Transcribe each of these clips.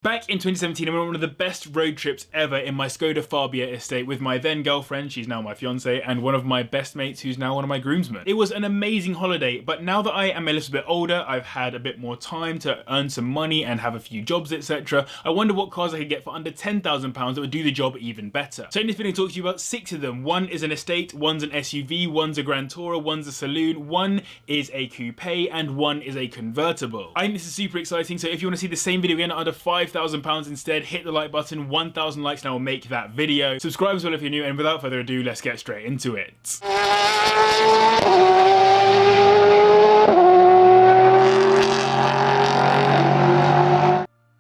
Back in 2017, I went on one of the best road trips ever in my Skoda Fabia estate with my then girlfriend, she's now my fiance, and one of my best mates who's now one of my groomsmen. It was an amazing holiday, but now that I am a little bit older, I've had a bit more time to earn some money and have a few jobs, etc. I wonder what cars I could get for under £10,000 that would do the job even better. So in this video, I'm going to talk to you about 6 of them. One is an estate, one's an SUV, one's a Grand Tourer, one's a saloon, one is a coupe, and one is a convertible. I think this is super exciting, so if you want to see the same video again at under £5,000 instead, hit the like button. 1,000 likes and I will make that video. Subscribe as well if you're new, and without further ado, let's get straight into it.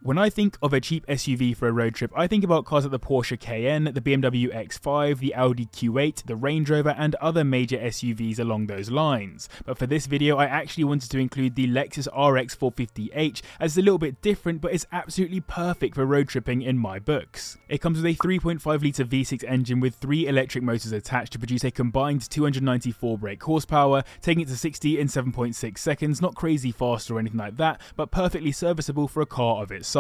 When I think of a cheap SUV for a road trip, I think about cars like the Porsche Cayenne, the BMW X5, the Audi Q8, the Range Rover, and other major SUVs along those lines. But for this video, I actually wanted to include the Lexus RX 450h, as it's a little bit different, but it's absolutely perfect for road tripping in my books. It comes with a 3.5 litre V6 engine with 3 electric motors attached to produce a combined 294 brake horsepower, taking it to 60 in 7.6 seconds, not crazy fast or anything like that, but perfectly serviceable for a car of its size.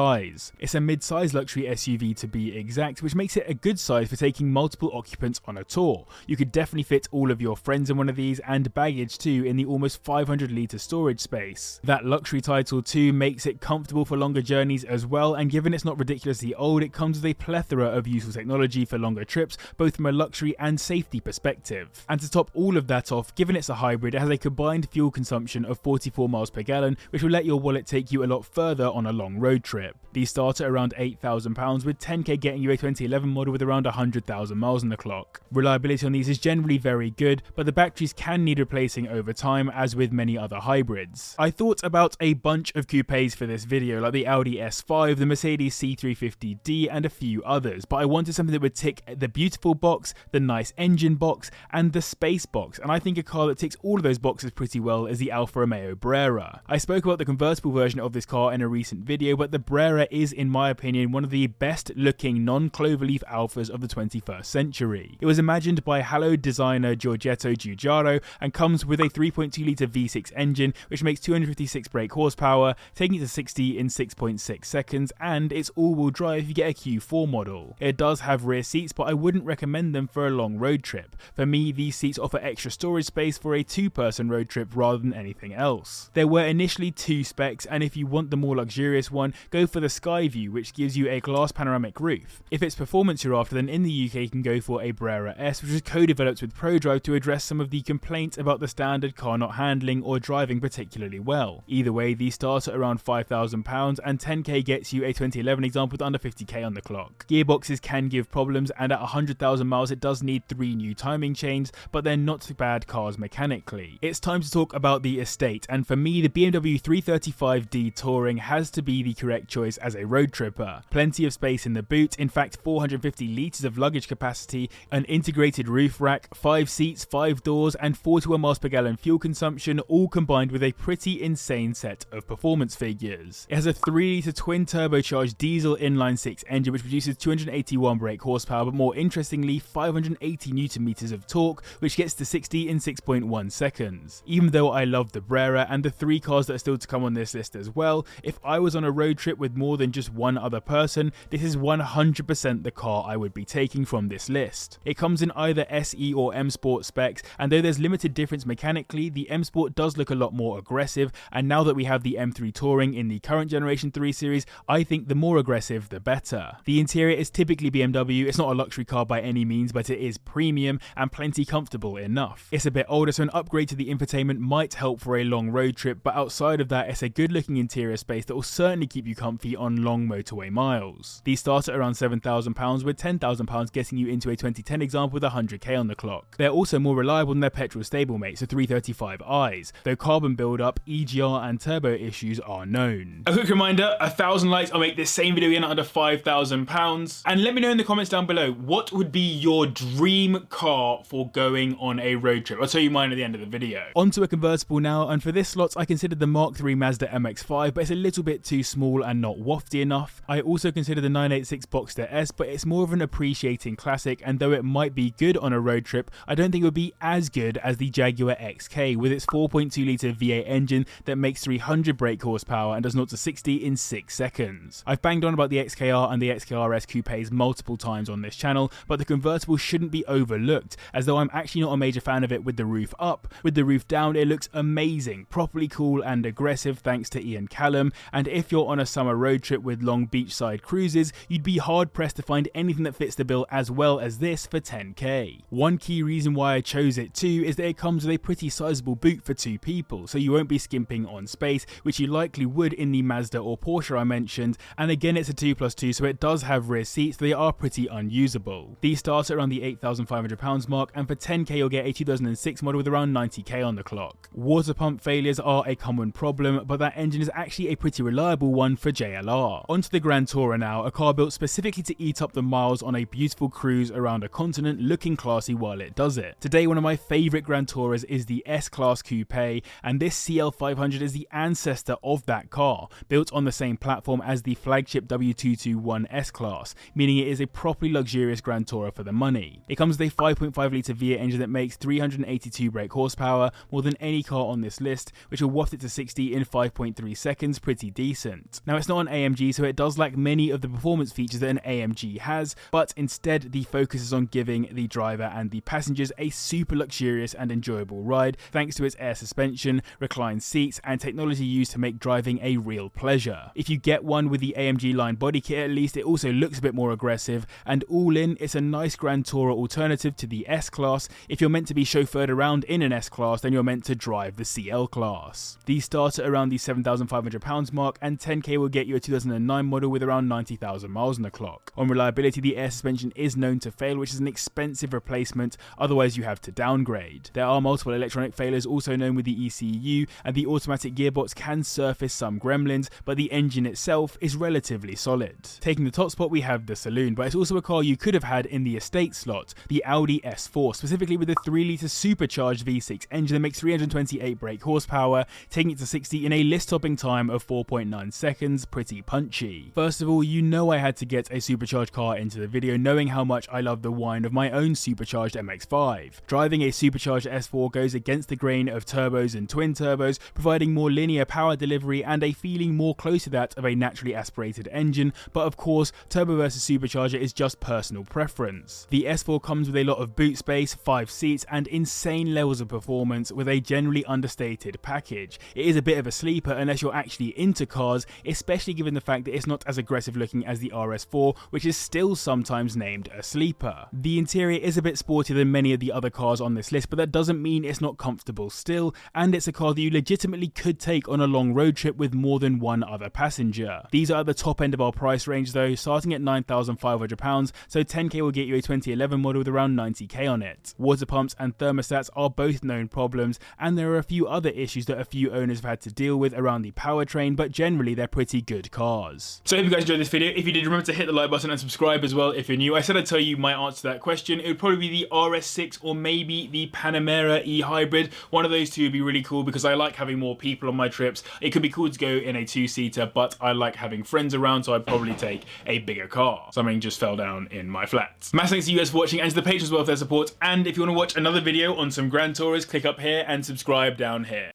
It's a mid-size luxury SUV to be exact, which makes it a good size for taking multiple occupants on a tour. You could definitely fit all of your friends in one of these, and baggage too, in the almost 500 litre storage space. That luxury title too makes it comfortable for longer journeys as well, and given it's not ridiculously old, it comes with a plethora of useful technology for longer trips, both from a luxury and safety perspective. And to top all of that off, given it's a hybrid, it has a combined fuel consumption of 44 miles per gallon, which will let your wallet take you a lot further on a long road trip. These start at around £8,000, with 10k getting you a 2011 model with around 100,000 miles on the clock. Reliability on these is generally very good, but the batteries can need replacing over time, as with many other hybrids. I thought about a bunch of coupes for this video, like the Audi S5, the Mercedes C350D, and a few others, but I wanted something that would tick the beautiful box, the nice engine box, and the space box, and I think a car that ticks all of those boxes pretty well is the Alfa Romeo Brera. I spoke about the convertible version of this car in a recent video, but the Brera is, in my opinion, one of the best looking non-cloverleaf Alphas of the 21st century. It was imagined by hallowed designer Giorgetto Giugiaro and comes with a 3.2 litre V6 engine, which makes 256 brake horsepower, taking it to 60 in 6.6 seconds, and it's all-wheel drive if you get a Q4 model. It does have rear seats, but I wouldn't recommend them for a long road trip. For me, these seats offer extra storage space for a 2-person road trip rather than anything else. There were initially 2 specs, and if you want the more luxurious one, go for the Skyview, which gives you a glass panoramic roof. If it's performance you're after, then in the UK you can go for a Brera S, which was co-developed with ProDrive to address some of the complaints about the standard car not handling or driving particularly well. Either way, these start at around £5,000, and 10k gets you a 2011 example with under 50k on the clock. Gearboxes can give problems, and at 100,000 miles it does need 3 new timing chains, but they're not bad cars mechanically. It's time to talk about the estate, and for me the BMW 335d Touring has to be the correct choice as a road tripper. Plenty of space in the boot, in fact 450 litres of luggage capacity, an integrated roof rack, 5 seats, 5 doors, and 41 miles per gallon fuel consumption, all combined with a pretty insane set of performance figures. It has a 3 litre twin turbocharged diesel inline-6 engine which produces 281 brake horsepower, but more interestingly 580 newton meters of torque, which gets to 60 in 6.1 seconds. Even though I love the Brera and the 3 cars that are still to come on this list as well, if I was on a road trip with more than just one other person, this is 100% the car I would be taking from this list. It comes in either SE or M Sport specs, and though there's limited difference mechanically, the M Sport does look a lot more aggressive, and now that we have the M3 Touring in the current generation 3 Series, I think the more aggressive the better. The interior is typically BMW, it's not a luxury car by any means, but it is premium and plenty comfortable enough. It's a bit older, so an upgrade to the infotainment might help for a long road trip, but outside of that, it's a good looking interior space that will certainly keep you comfy on long motorway miles. These start at around £7,000, with £10,000 getting you into a 2010 example with 100k on the clock. They're also more reliable than their petrol stablemates, the 335i's, though carbon build-up, EGR and turbo issues are known. A quick reminder, 1,000 likes, I'll make this same video again at under £5,000, and let me know in the comments down below, what would be your dream car for going on a road trip? I'll tell you mine at the end of the video. Onto a convertible now, and for this slot I considered the Mark III Mazda MX-5, but it's a little bit too small and not not wafty enough. I also consider the 986 Boxster S, but it's more of an appreciating classic, and though it might be good on a road trip, I don't think it would be as good as the Jaguar XK with its 4.2 litre V8 engine that makes 300 brake horsepower and does 0 to 60 in 6 seconds. I've banged on about the XKR and the XKRS coupes multiple times on this channel, but the convertible shouldn't be overlooked, as though I'm actually not a major fan of it with the roof up. With the roof down, it looks amazing, properly cool and aggressive thanks to Ian Callum, and if you're on a summer road trip with long beachside cruises, you'd be hard pressed to find anything that fits the bill as well as this for 10k. One key reason why I chose it too is that it comes with a pretty sizable boot for 2 people, so you won't be skimping on space, which you likely would in the Mazda or Porsche I mentioned, and again it's a 2+2, so it does have rear seats, they are pretty unusable. These start at around the £8,500 mark, and for 10k you'll get a 2006 model with around 90k on the clock. Water pump failures are a common problem, but that engine is actually a pretty reliable one for JLR. Onto the Grand Tourer now, a car built specifically to eat up the miles on a beautiful cruise around a continent looking classy while it does it. Today one of my favourite Grand Tourers is the S-Class Coupe, and this CL500 is the ancestor of that car, built on the same platform as the flagship W221 S-Class, meaning it is a properly luxurious Grand Tourer for the money. It comes with a 5.5 litre V8 engine that makes 382 brake horsepower, more than any car on this list, which will waft it to 60 in 5.3 seconds, pretty decent. Now it's not an AMG, so it does lack many of the performance features that an AMG has, but instead the focus is on giving the driver and the passengers a super luxurious and enjoyable ride thanks to its air suspension, reclined seats, and technology used to make driving a real pleasure. If you get one with the AMG line body kit at least, it also looks a bit more aggressive, and all in, it's a nice Grand Tourer alternative to the S-Class. If you're meant to be chauffeured around in an S-Class, then you're meant to drive the CL Class. These start at around the £7,500 mark, and 10k will get you a 2009 model with around 90,000 miles on the clock. On reliability, the air suspension is known to fail, which is an expensive replacement, otherwise you have to downgrade. There are multiple electronic failures also known with the ECU, and the automatic gearbox can surface some gremlins, but the engine itself is relatively solid. Taking the top spot we have the Saloon, but it's also a car you could have had in the estate slot, the Audi S4, specifically with a 3 litre supercharged V6 engine that makes 328 brake horsepower, taking it to 60 in a list-topping time of 4.9 seconds, pretty punchy. First of all, you know I had to get a supercharged car into the video, knowing how much I love the whine of my own supercharged MX-5. Driving a supercharged S4 goes against the grain of turbos and twin turbos, providing more linear power delivery and a feeling more close to that of a naturally aspirated engine, but of course, turbo versus supercharger is just personal preference. The S4 comes with a lot of boot space, 5 seats, and insane levels of performance with a generally understated package. It is a bit of a sleeper unless you're actually into cars, especially given the fact that it's not as aggressive looking as the RS4, which is still sometimes named a sleeper. The interior is a bit sportier than many of the other cars on this list, but that doesn't mean it's not comfortable still, and it's a car that you legitimately could take on a long road trip with more than one other passenger. These are at the top end of our price range though, starting at £9,500, so 10k will get you a 2011 model with around 90k on it. Water pumps and thermostats are both known problems, and there are a few other issues that a few owners have had to deal with around the powertrain, but generally they're pretty good cars. So I hope you guys enjoyed this video. If you did, remember to hit the like button and subscribe as well if you're new. I said I'd tell you my answer to that question. It would probably be the RS6 or maybe the Panamera E-Hybrid. One of those two would be really cool because I like having more people on my trips. It could be cool to go in a 2-seater, but I like having friends around, so I'd probably take a bigger car. Something just fell down in my flat. Massive thanks to you guys for watching, and to the patrons as well for their support. And if you want to watch another video on some Grand Tourers, click up here and subscribe down here.